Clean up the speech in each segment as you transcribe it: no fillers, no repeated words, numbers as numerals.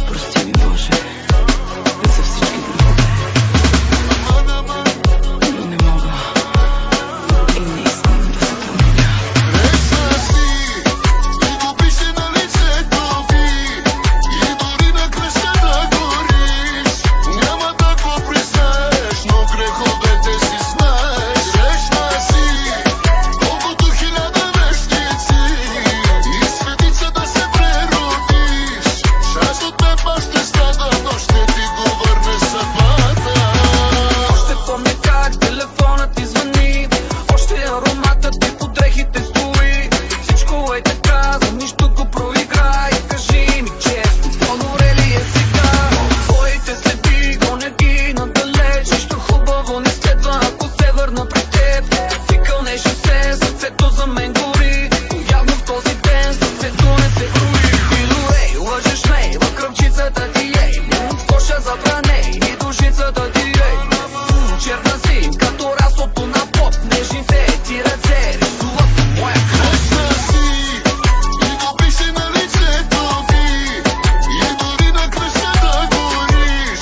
Прости ми, Боже, за всички грехове, но не мога и не искам да се променя. Грешна си и допише на лицето ви, и дори на кръста да гориш. Няма да го признаеш, но греховете си знаеш. Грешна си, колкото 1000 вещици, и светица да се преродиш. Част от теб аз ще страда, но ще ти го върне съдбата. Още помня как телефонът ти звъни, още ароматът ти по дрехите стои. Всичко е така, за нищо го проиграй. Кажи ми честно, по-добре ли е сега? Твоите следи, гоня ги надалеч. Нищо хубаво не следва, ако се върна при теб. Ти кълнеше се, сърцето за мен гори. Явно в този ден сърцето не се брои. Илуей, лъжеш ме, в кръвчицата ти ей. В коша забраней и душицата ти ей. Черна си, като раслото на поп. Нежните ти ръце рисуват по моя кръв. Грешна си и допише на лицето ви, и дори на кръста да гориш.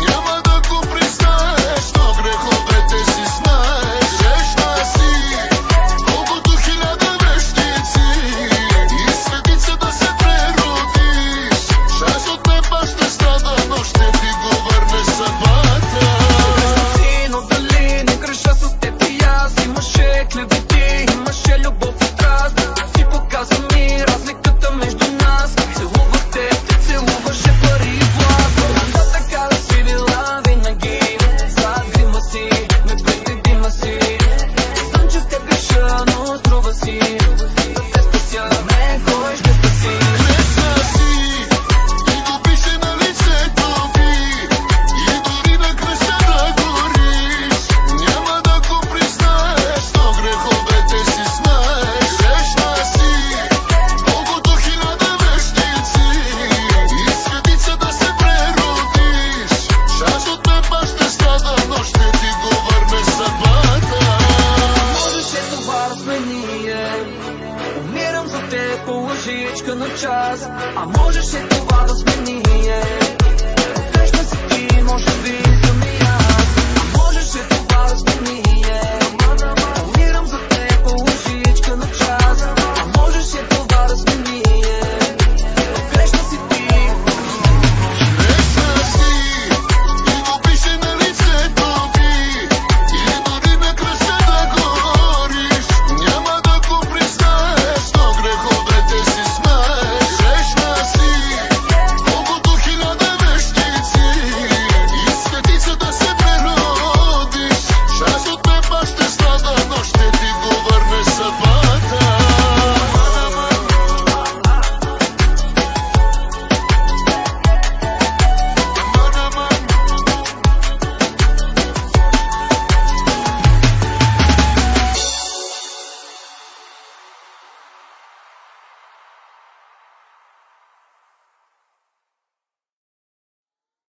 Няма да го признаеш, но греховете си знаеш. Грешна си, колкото 1000 вещици, и светица да се преродиш. Част от теб аз ще страда, но ще ти го върне съдбата. Но дали не греша с теб и аз? Имаше клевети, имаше любов и страст. Ти показа ми разликата между нас. Целувах те, те целуваше пари и власт. Да, така да си била винаги. Зад грима си, непредвидима си. Знам, че в теб греша, но струва си да те спася. Не, кой ще спаси? Грешна си и допише на лицето ви, и дори на кръста да гориш. Няма да го признаеш, но греховете си знаеш. Грешна си, колкото 1000 вещици, и светица да се преродиш. Част от теб аз ще страда, но ще ти го върне съдбата. Можеше това да сме ние. Умирам за теб по лъжичка на час. А можеше това да сме ние. Грешна си ти, може би съм и аз. А можеше това да сме ние.